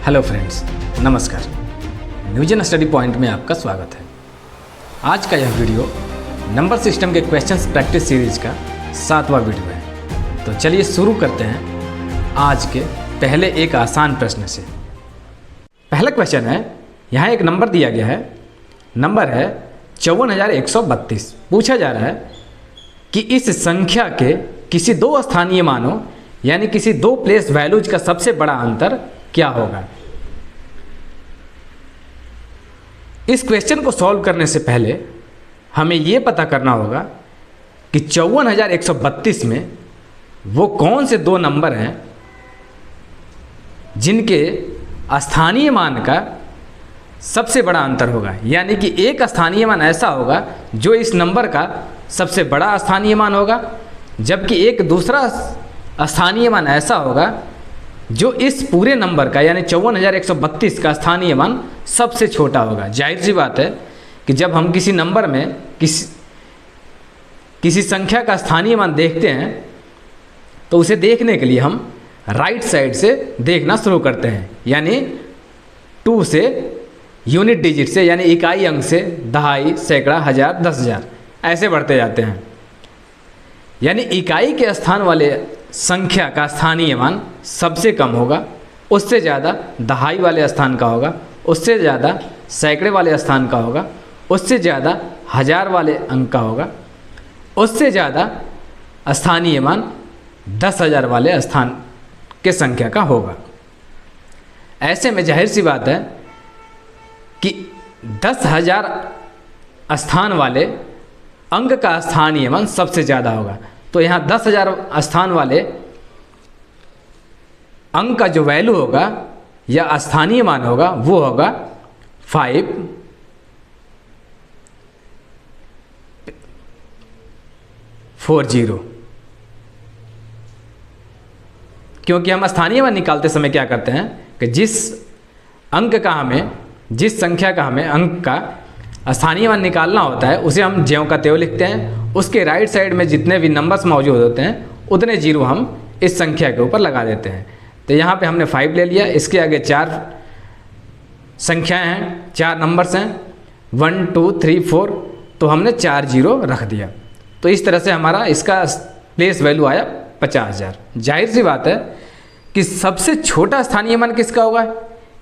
Hello friends, नमस्कार। न्यूजन study point में आपका स्वागत है। आज का यह वीडियो नंबर सिस्टम के क्वेश्चंस प्रैक्टिस सीरीज का 7वां वीडियो है। तो चलिए शुरू करते हैं आज के पहले एक आसान प्रश्न से। पहला क्वेश्चन है, यहाँ एक नंबर दिया गया है, नंबर है 54,132। पूछा जा रहा है कि इस संख्या के किसी दो स्थानीय मानों यानी किसी दो प्लेस वैल्यूज का सबसे बड़ा अंतर क्या होगा। इस क्वेश्चन को सॉल्व करने से पहले हमें यह पता करना होगा कि 54,132 में वो कौन से दो नंबर हैं जिनके स्थानीय मान का सबसे बड़ा अंतर होगा। यानी कि एक स्थानीय मान ऐसा होगा जो इस नंबर का सबसे बड़ा स्थानीय मान होगा, जबकि एक दूसरा स्थानीय मान ऐसा होगा जो इस पूरे नंबर का यानी 54,132 का स्थानीय मान सबसे छोटा होगा। जाहिर सी बात है कि जब हम किसी नंबर में किसी संख्या का स्थानीय मान देखते हैं तो उसे देखने के लिए हम राइट साइड से देखना शुरू करते हैं, यानी 2 से यूनिट डिजिट से यानी इकाई अंक से दहाई, सैकड़ा, हजार, 10,000 ऐसे बढ़ते जाते हैं। यानी इकाई के स्थान वाले संख्या का स्थानीय मान सबसे कम होगा, उससे ज़्यादा दहाई वाले स्थान का होगा, उससे ज़्यादा सैकड़े वाले स्थान का होगा, उससे ज़्यादा हजार वाले अंक का होगा, उससे ज़्यादा स्थानीय मान 10,000 वाले स्थान के संख्या का होगा। ऐसे में जाहिर सी बात है कि 10,000 स्थान वाले अंक का स्थानीय मान सबसे ज़्यादा होगा। तो यहाँ 10,000 स्थान वाले अंक का जो वैल्यू होगा या स्थानीय मान होगा वो होगा 540। क्योंकि हम स्थानीय मान निकालते समय क्या करते हैं कि जिस संख्या का हमें अंक का स्थानीय मान निकालना होता है उसे हम ज्यों का त्यों लिखते हैं। उसके राइट साइड में जितने भी नंबर्स मौजूद होते हैं उतने जीरो हम इस संख्या के ऊपर लगा देते हैं। तो यहाँ पे हमने 5 ले लिया, इसके आगे 4 संख्याएं हैं, 4 नंबर्स हैं 1 2 3 4, तो हमने 4 जीरो रख दिया। तो इस तरह से हमारा इसका प्लेस वैल्यू आया 50,000। जाहिर सी बात है कि सबसे छोटा स्थानीय मान किसका होगा,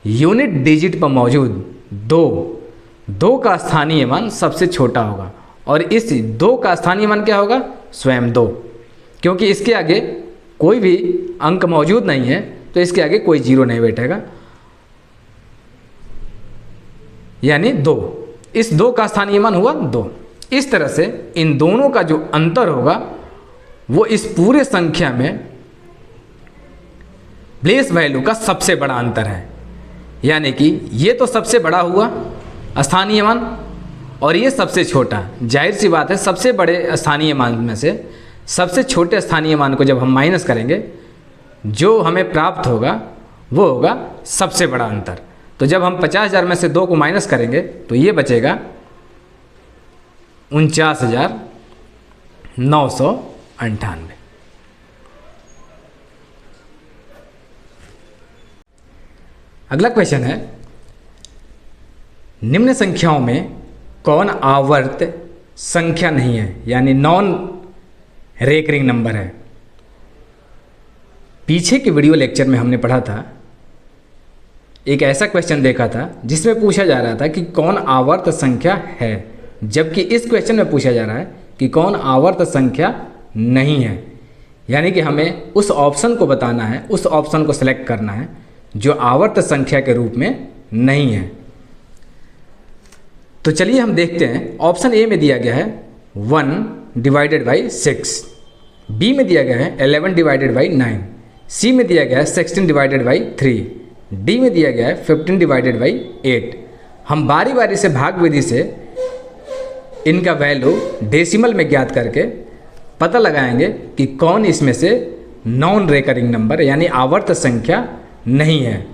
यूनिट डिजिट पर मौजूद 2 का स्थानीय मान सबसे छोटा होगा, और इस 2 का स्थानीय मान क्या होगा, स्वयं 2। क्योंकि इसके आगे कोई भी अंक मौजूद नहीं है तो इसके आगे कोई जीरो नहीं बैठेगा, यानी 2। इस 2 का स्थानीय मान हुआ 2। इस तरह से इन दोनों का जो अंतर होगा वो इस पूरे संख्या में प्लेस वैल्यू का सबसे बड़ा अंतर है। यानी कि ये तो सबसे बड़ा हुआ स्थानीय मान और ये सबसे छोटा। जाहिर सी बात है सबसे बड़े स्थानीय मान में से सबसे छोटे स्थानीय मान को जब हम माइनस करेंगे जो हमें प्राप्त होगा वो होगा सबसे बड़ा अंतर। तो जब हम 50,000 में से 2 को माइनस करेंगे तो ये बचेगा 49,998। अगला क्वेश्चन है, निम्न संख्याओं में कौन आवर्त संख्या नहीं है, यानी नॉन रेकरिंग नंबर है। पीछे के वीडियो लेक्चर में हमने पढ़ा था, एक ऐसा क्वेश्चन देखा था जिसमें पूछा जा रहा था कि कौन आवर्त संख्या है, जबकि इस क्वेश्चन में पूछा जा रहा है कि कौन आवर्त संख्या नहीं है। यानी कि हमें उस ऑप्शन को बताना है, उस ऑप्शन को सिलेक्ट करना है जो आवर्त संख्या के रूप में नहीं है। तो चलिए हम देखते हैं। ऑप्शन ए में दिया गया है 1/6, बी में दिया गया है 11/9, सी में दिया गया है 16/3, डी में दिया गया है 15/8। हम बारी बारी से भाग विधि से इनका वैल्यू डेसिमल में ज्ञात करके पता लगाएंगे कि कौन इसमें से नॉन रेकरिंग नंबर यानी आवर्त संख्या नहीं है।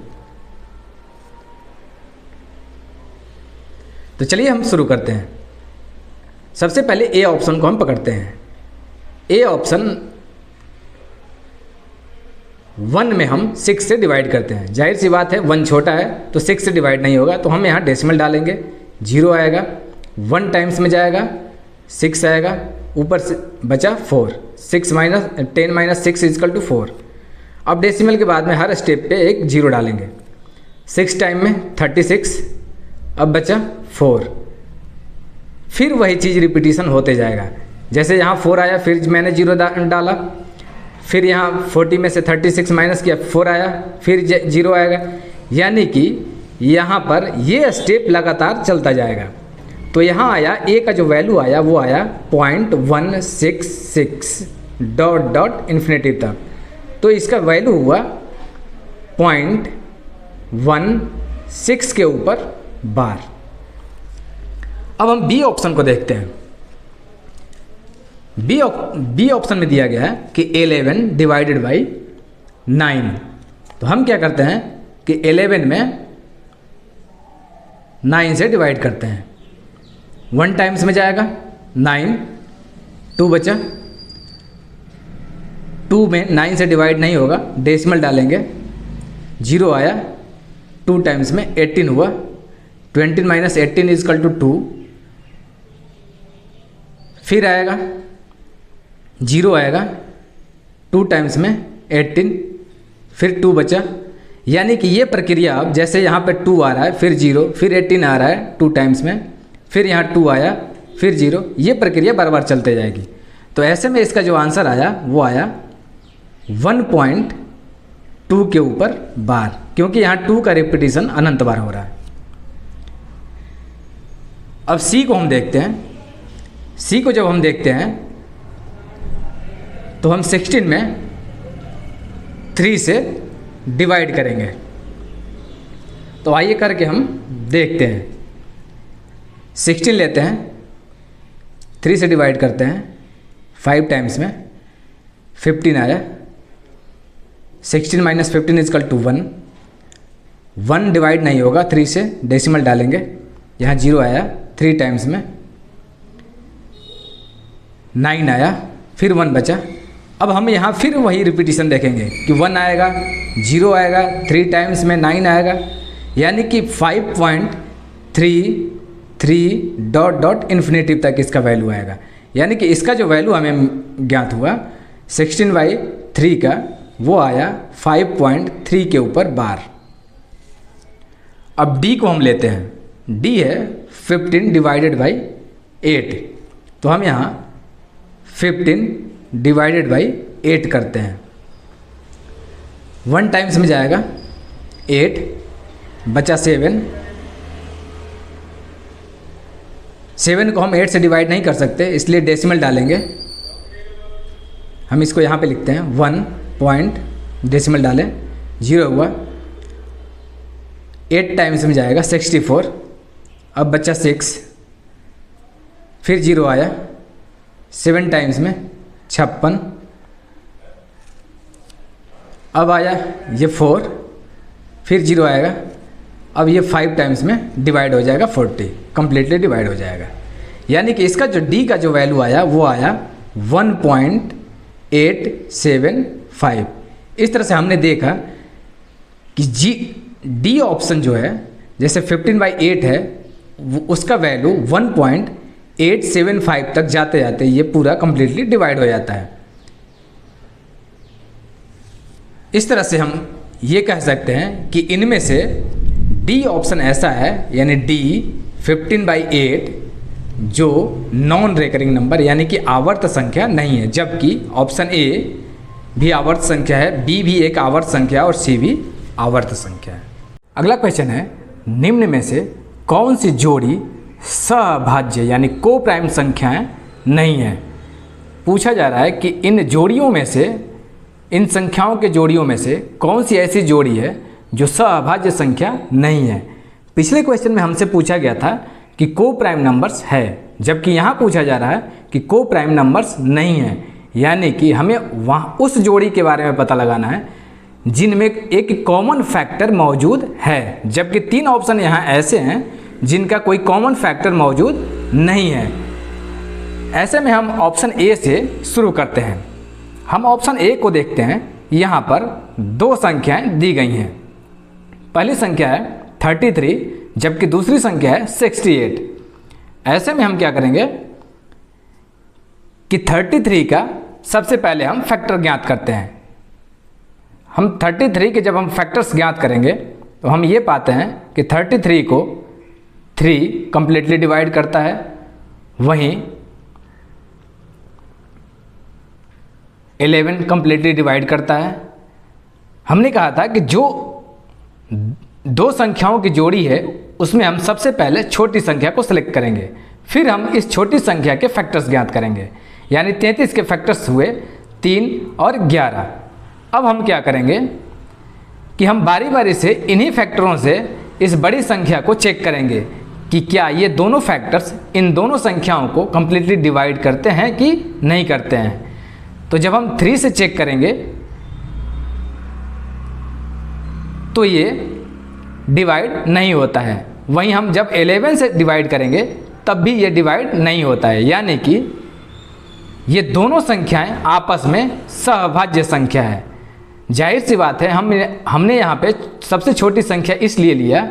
तो चलिए हम शुरू करते हैं। सबसे पहले ए ऑप्शन को हम पकड़ते हैं। ए ऑप्शन 1 में हम 6 से डिवाइड करते हैं। जाहिर सी बात है 1 छोटा है तो 6 से डिवाइड नहीं होगा, तो हम यहाँ डेसिमल डालेंगे, 0 आएगा, 1 टाइम्स में जाएगा 6 आएगा, ऊपर से बचा 4, 6 माइनस 10 माइनस 6 इजकल टू 4। अब डेसिमल के बाद में हर स्टेप पे एक 0 डालेंगे। 6 टाइम में 36, अब बचा 4। फिर वही चीज़ रिपीटिशन होते जाएगा। जैसे यहाँ 4 आया फिर मैंने 0 डाला, फिर यहाँ 40 में से 36 माइनस किया 4 आया, फिर 0 आएगा। यानी कि यहाँ पर ये स्टेप लगातार चलता जाएगा। तो यहाँ आया ए का जो वैल्यू आया वो आया 0.166 डॉट डॉट इन्फिनेटिव तक। तो इसका वैल्यू हुआ 0.16 के ऊपर बार। अब हम बी ऑप्शन को देखते हैं। बी ऑप्शन में दिया गया है कि 11 डिवाइडेड बाई 9। तो हम क्या करते हैं कि 11 में 9 से डिवाइड करते हैं। 1 टाइम्स में जाएगा 9, 2 बचा, 2 में 9 से डिवाइड नहीं होगा, डेसिमल डालेंगे, 0 आया, 2 टाइम्स में 18 हुआ, 20 माइनस 18 इजकल टू 2। फिर आएगा 0 आएगा, 2 टाइम्स में 18, फिर 2 बचा। यानी कि ये प्रक्रिया अब जैसे यहाँ पे 2 आ रहा है, फिर 0, फिर 18 आ रहा है 2 टाइम्स में, फिर यहाँ 2 आया, फिर 0, ये प्रक्रिया बार बार चलते जाएगी। तो ऐसे में इसका जो आंसर आया वो आया 1.2 के ऊपर बार, क्योंकि यहाँ 2 का रिपीटिशन अनंत बार हो रहा है। अब सी को हम देखते हैं। सी को जब हम देखते हैं तो हम 16 में 3 से डिवाइड करेंगे। तो आइए करके हम देखते हैं। 16 लेते हैं, 3 से डिवाइड करते हैं, 5 टाइम्स में 15 आया, 16 माइनस 15 इजकल टू 1। 1 डिवाइड नहीं होगा 3 से, डेसिमल डालेंगे, यहाँ 0 आया, 3 टाइम्स में 9 आया, फिर 1 बचा। अब हम यहाँ फिर वही रिपीटिशन देखेंगे कि 1 आएगा, 0 आएगा, 3 टाइम्स में 9 आएगा, यानी कि 5.33 डॉट डॉट इन्फिनेटिव तक इसका वैल्यू आएगा। यानी कि इसका जो वैल्यू हमें ज्ञात हुआ 16/3 का, वो आया 5.3 के ऊपर बार। अब डी को हम लेते हैं। डी है 15 डिवाइडेड बाई 8। तो हम यहाँ 15 डिवाइडेड बाई 8 करते हैं। 1 टाइम्स में जाएगा 8, बचा 7। 7 को हम 8 से डिवाइड नहीं कर सकते, इसलिए डेसिमल डालेंगे। हम इसको यहाँ पे लिखते हैं 1 पॉइंट, डेसिमल डालें, 0 हुआ। 8 टाइम्स में जाएगा 64, अब बचा 6, फिर 0 आया, 7 टाइम्स में 56, अब आया ये 4, फिर 0 आएगा, अब ये 5 टाइम्स में डिवाइड हो जाएगा 40, कम्प्लीटली डिवाइड हो जाएगा। यानी कि इसका जो डी का जो वैल्यू आया वो आया 1.875। इस तरह से हमने देखा कि डी ऑप्शन जो है, जैसे 15/8 है, उसका वैल्यू 1.875 तक जाते जाते ये पूरा कम्प्लीटली डिवाइड हो जाता है। इस तरह से हम ये कह सकते हैं कि इनमें से डी ऑप्शन ऐसा है, यानी डी 15/8 जो नॉन रेकरिंग नंबर यानी कि आवर्त संख्या नहीं है, जबकि ऑप्शन ए भी आवर्त संख्या है, बी भी एक आवर्त संख्या और सी भी आवर्त संख्या है। अगला क्वेश्चन है, निम्न में से कौन सी जोड़ी सहभाज्य यानी को प्राइम संख्याएं नहीं है। पूछा जा रहा है कि इन जोड़ियों में से, इन संख्याओं के जोड़ियों में से कौन सी ऐसी जोड़ी है जो सहभाज्य संख्या नहीं है। पिछले क्वेश्चन में हमसे पूछा गया था कि को प्राइम नंबर्स है, जबकि यहाँ पूछा जा रहा है कि को प्राइम नंबर्स नहीं है। यानी कि हमें वहाँ उस जोड़ी के बारे में पता लगाना है जिनमें एक कॉमन फैक्टर मौजूद है, जबकि 3 ऑप्शन यहाँ ऐसे हैं जिनका कोई कॉमन फैक्टर मौजूद नहीं है। ऐसे में हम ऑप्शन ए से शुरू करते हैं। हम ऑप्शन ए को देखते हैं यहाँ पर दो संख्याएं दी गई हैं। पहली संख्या है 33 जबकि दूसरी संख्या है 68। ऐसे में हम क्या करेंगे कि 33 का सबसे पहले हम फैक्टर ज्ञात करते हैं। हम 33 के जब हम फैक्टर्स ज्ञात करेंगे तो हम ये पाते हैं कि 33 को 3 कंप्लीटली डिवाइड करता है, वहीं 11 कंप्लीटली डिवाइड करता है। हमने कहा था कि जो दो संख्याओं की जोड़ी है उसमें हम सबसे पहले छोटी संख्या को सिलेक्ट करेंगे, फिर हम इस छोटी संख्या के फैक्टर्स ज्ञात करेंगे। यानी 33 के फैक्टर्स हुए 3 और 11। अब हम क्या करेंगे कि हम बारी बारी से इन्हीं फैक्टरों से इस बड़ी संख्या को चेक करेंगे कि क्या ये दोनों फैक्टर्स इन दोनों संख्याओं को कंप्लीटली डिवाइड करते हैं कि नहीं करते हैं। तो जब हम 3 से चेक करेंगे तो ये डिवाइड नहीं होता है, वहीं हम जब 11 से डिवाइड करेंगे तब भी ये डिवाइड नहीं होता है। यानी कि ये दोनों संख्याएं आपस में सहभाज्य संख्या है। जाहिर सी बात है हमने यहाँ पे सबसे छोटी संख्या इसलिए लिया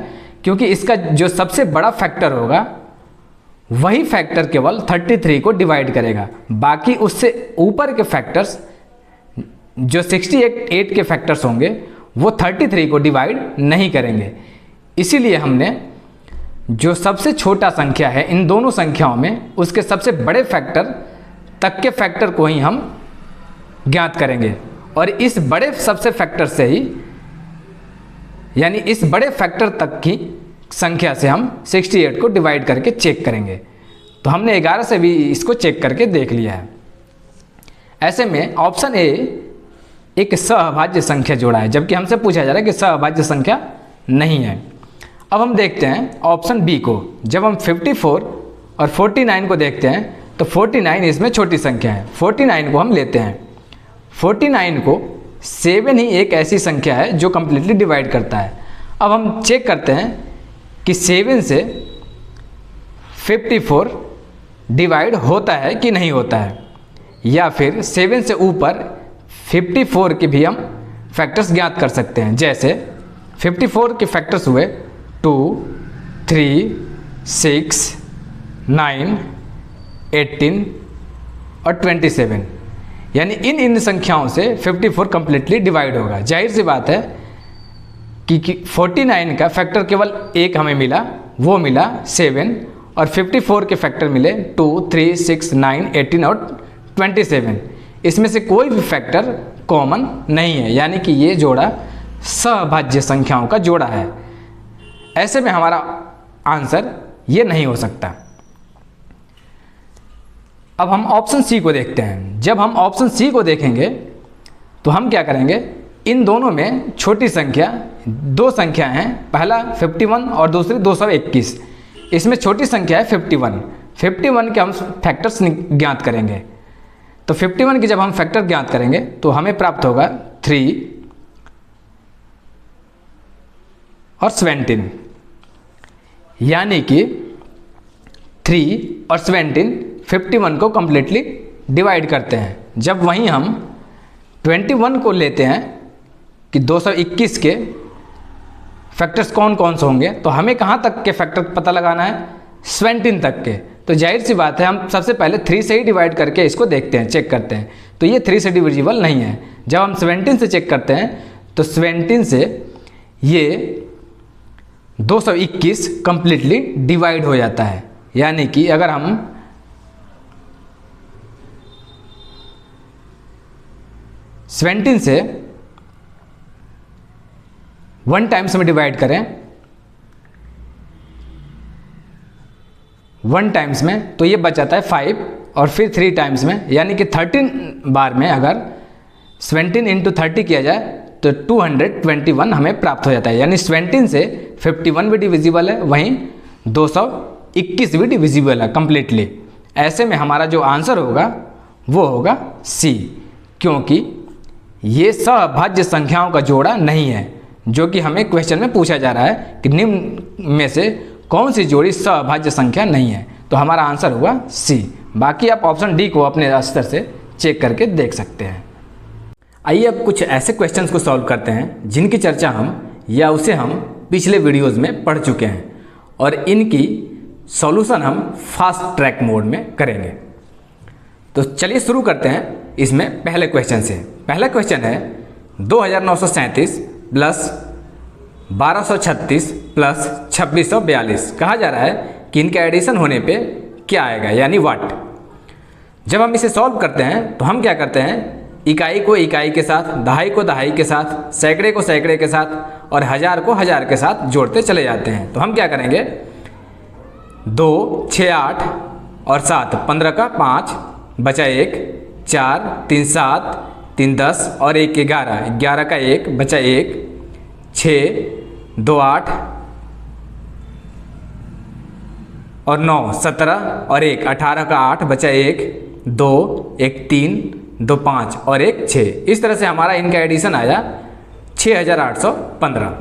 क्योंकि इसका जो सबसे बड़ा फैक्टर होगा वही फैक्टर केवल 33 को डिवाइड करेगा, बाकी उससे ऊपर के फैक्टर्स जो 68 के फैक्टर्स होंगे वो 33 को डिवाइड नहीं करेंगे। इसीलिए हमने जो सबसे छोटा संख्या है इन दोनों संख्याओं में उसके सबसे बड़े फैक्टर तक के फैक्टर को ही हम ज्ञात करेंगे और इस बड़े सबसे फैक्टर से ही यानी इस बड़े फैक्टर तक की संख्या से हम 68 को डिवाइड करके चेक करेंगे। तो हमने 11 से भी इसको चेक करके देख लिया है। ऐसे में ऑप्शन ए एक सहभाज्य संख्या जोड़ा है, जबकि हमसे पूछा जा रहा है कि सहभाज्य संख्या नहीं है। अब हम देखते हैं ऑप्शन बी को। जब हम 54 और 49 को देखते हैं तो 49 इसमें छोटी संख्या है, 49 को हम लेते हैं। 49 को 7 ही एक ऐसी संख्या है जो कंप्लीटली डिवाइड करता है। अब हम चेक करते हैं कि 7 से 54 डिवाइड होता है कि नहीं होता है, या फिर 7 से ऊपर 54 के भी हम फैक्टर्स ज्ञात कर सकते हैं। जैसे 54 के फैक्टर्स हुए 2, 3, 6, 9, 18 और 27। यानी इन संख्याओं से 54 कंप्लीटली डिवाइड होगा। जाहिर सी बात है कि 49 का फैक्टर केवल एक हमें मिला, वो मिला 7, और 54 के फैक्टर मिले 2, 3, 6, 9, 18 और 27। इसमें से कोई भी फैक्टर कॉमन नहीं है, यानी कि ये जोड़ा सहभाज्य संख्याओं का जोड़ा है। ऐसे में हमारा आंसर ये नहीं हो सकता। अब हम ऑप्शन सी को देखते हैं। जब हम ऑप्शन सी को देखेंगे तो हम क्या करेंगे, इन दोनों में छोटी संख्या दो संख्या हैं, पहला 51 और दूसरी 221। इसमें छोटी संख्या है 51। 51 के हम फैक्टर्स ज्ञात करेंगे। तो 51 के जब हम फैक्टर ज्ञात करेंगे तो हमें प्राप्त होगा 3 और 17। यानी कि 3 और 17 51 को कंप्लीटली डिवाइड करते हैं। जब वहीं हम 21 को लेते हैं कि 221 के फैक्टर्स कौन कौन से होंगे, तो हमें कहाँ तक के फैक्टर पता लगाना है, 17 तक के। तो जाहिर सी बात है हम सबसे पहले 3 से ही डिवाइड करके इसको देखते हैं, चेक करते हैं। तो ये 3 से डिविजिबल नहीं है। जब हम 17 से चेक करते हैं तो 17 से ये 221 कंप्लीटली डिवाइड हो जाता है। यानी कि अगर हम 17 से 1 टाइम्स में डिवाइड करें 1 टाइम्स में, तो ये बच जाता है 5, और फिर 3 टाइम्स में, यानी कि 13 बार में अगर 17 इंटू 30 किया जाए तो 221 हमें प्राप्त हो जाता है। यानी 17 से 51 भी डिविजिबल है, वहीं 221 भी डिविजिबल है कंप्लीटली। ऐसे में हमारा जो आंसर होगा वो होगा सी, क्योंकि ये सहभाज्य संख्याओं का जोड़ा नहीं है, जो कि हमें क्वेश्चन में पूछा जा रहा है कि निम्न में से कौन सी जोड़ी सहभाज्य संख्या नहीं है। तो हमारा आंसर हुआ सी। बाकी आप ऑप्शन डी को अपने स्तर से चेक करके देख सकते हैं। आइए अब कुछ ऐसे क्वेश्चंस को सॉल्व करते हैं जिनकी चर्चा हम या उसे हम पिछले वीडियोज़ में पढ़ चुके हैं और इनकी सॉल्यूशन हम फास्ट ट्रैक मोड में करेंगे। तो चलिए शुरू करते हैं इसमें पहले क्वेश्चन से। पहला क्वेश्चन है 2937 प्लस 1236 प्लस 2642। कहा जा रहा है कि इनका एडिशन होने पे क्या आएगा, यानी व्हाट। जब हम इसे सॉल्व करते हैं तो हम क्या करते हैं, इकाई को इकाई के साथ, दहाई को दहाई के साथ, सैकड़े को सैकड़े के साथ और हज़ार को हज़ार के साथ जोड़ते चले जाते हैं। तो हम क्या करेंगे, 2, 6, 8 और 7, 15 का 5 बचा 1, 4, 3, 7, 3, 10 और 1, 11, 11 का 1 बचा 1, 6, 2, 8 और 9, 17 और 1, 18 का 8 बचा 1, 2, 1, 3, 2, 5 और 1, 6। इस तरह से हमारा इनका एडिशन आया 6815।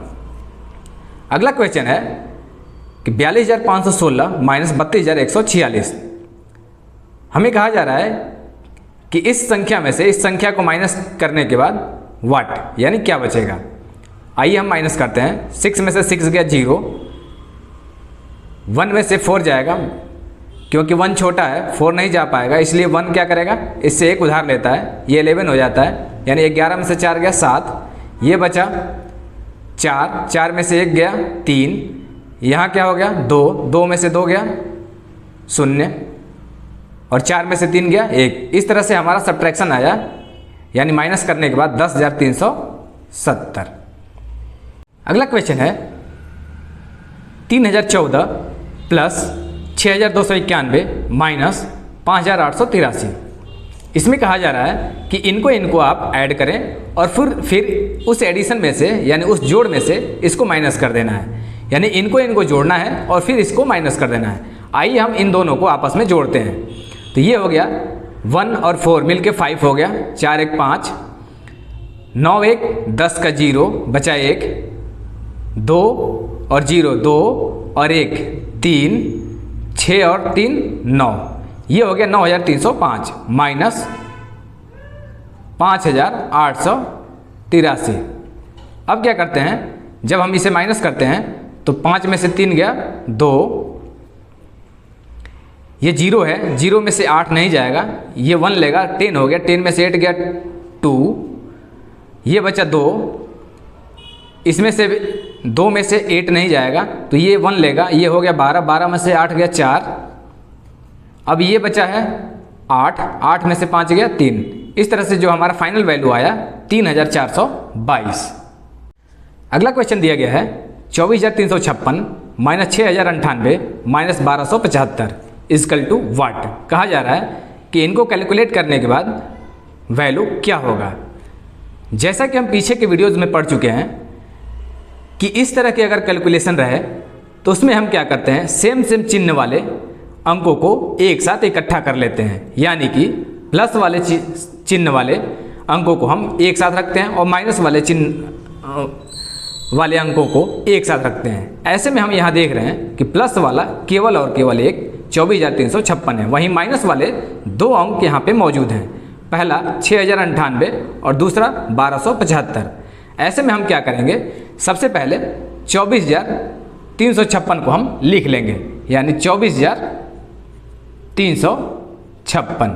अगला क्वेश्चन है कि 42516 माइनस 32146। हमें कहा जा रहा है कि इस संख्या में से इस संख्या को माइनस करने के बाद व्हाट, यानी क्या बचेगा। आइए हम माइनस करते हैं। 6 में से 6 गया 0, 1 में से 4 जाएगा, क्योंकि 1 छोटा है 4 नहीं जा पाएगा, इसलिए 1 क्या करेगा, इससे 1 उधार लेता है, ये 11 हो जाता है, यानी 11 में से 4 गया 7, ये बचा 4, 4 में से 1 गया 3, यहाँ क्या हो गया 2, 2 में से 2 गया 0 और 4 में से 3 गया 1। इस तरह से हमारा सब्ट्रैक्शन आया, यानी माइनस करने के बाद 10,370। अगला क्वेश्चन है 3014 प्लस 6291 माइनस 5883। इसमें कहा जा रहा है कि इनको आप ऐड करें और फिर उस एडिशन में से, यानी उस जोड़ में से इसको माइनस कर देना है, यानी इनको जोड़ना है और फिर इसको माइनस कर देना है। आइए हम इन दोनों को आपस में जोड़ते हैं। तो ये हो गया 1 और 4 मिलके 5 हो गया, 4 1 5, 9 1 10 का 0 बचा 1, 2 और 0 2 और 1 3, 6 और 3 9, ये हो गया 9305 माइनस 5883। अब क्या करते हैं, जब हम इसे माइनस करते हैं तो 5 में से 3 गया 2, ये 0 है, 0 में से 8 नहीं जाएगा, ये 1 लेगा, 10 हो गया, 10 में से 8 गया 2, ये बचा 2, इसमें से 2 में से 8 नहीं जाएगा तो ये 1 लेगा, ये हो गया 12, 12 में से 8 गया 4, अब ये बचा है 8, 8 में से 5 गया 3। इस तरह से जो हमारा फाइनल वैल्यू आया 3422। अगला क्वेश्चन दिया गया है 24356 माइनस 6098 माइनस 1275 इजकल टू वाट। कहा जा रहा है कि इनको कैलकुलेट करने के बाद वैल्यू क्या होगा। जैसा कि हम पीछे के वीडियोज़ में पढ़ चुके हैं कि इस तरह की अगर कैलकुलेशन रहे तो उसमें हम क्या करते हैं, सेम चिन्ह वाले अंकों को एक साथ इकट्ठा कर लेते हैं, यानी कि प्लस वाले चिन्ह वाले अंकों को हम एक साथ रखते हैं और माइनस वाले चिन्ह वाले अंकों को एक साथ रखते हैं। ऐसे में हम यहाँ देख रहे हैं कि प्लस वाला केवल और केवल एक 24356 है, वहीं माइनस वाले 2 अंक यहाँ पे मौजूद हैं, पहला 6098 और दूसरा 1275। ऐसे में हम क्या करेंगे, सबसे पहले 24356 को हम लिख लेंगे, यानी 24356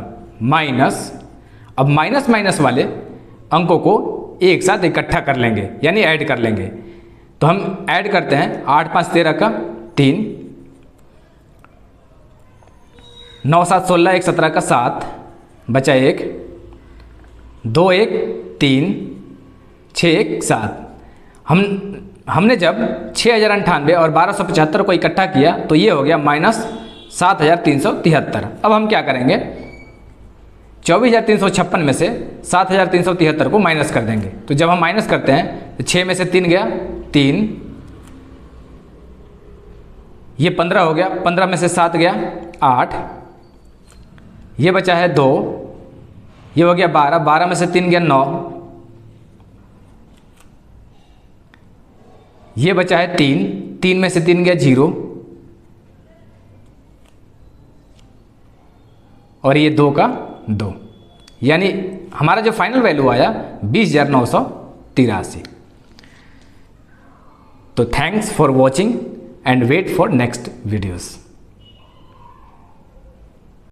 माइनस, अब माइनस माइनस वाले अंकों को एक साथ इकट्ठा कर लेंगे, यानी ऐड कर लेंगे। तो हम ऐड करते हैं 8 5 13 का 3, 9 7 16 1 17 का 7 बचा 1, 2 1 3 6 1 7। हमने जब 6098 और 1275 को इकट्ठा किया तो ये हो गया माइनस 7373। अब हम क्या करेंगे, 24356 में से 7373 को माइनस कर देंगे। तो जब हम माइनस करते हैं तो 6 में से 3 गया 3, ये 15 हो गया, 15 में से 7 गया 8, ये बचा है 2, ये हो गया 12, 12 में से 3 गया 9, ये बचा है 3, 3 में से 3 गया 0 और ये 2 का 2। यानी हमारा जो फाइनल वैल्यू आया 20,983। तो thanks for watching and wait for next videos.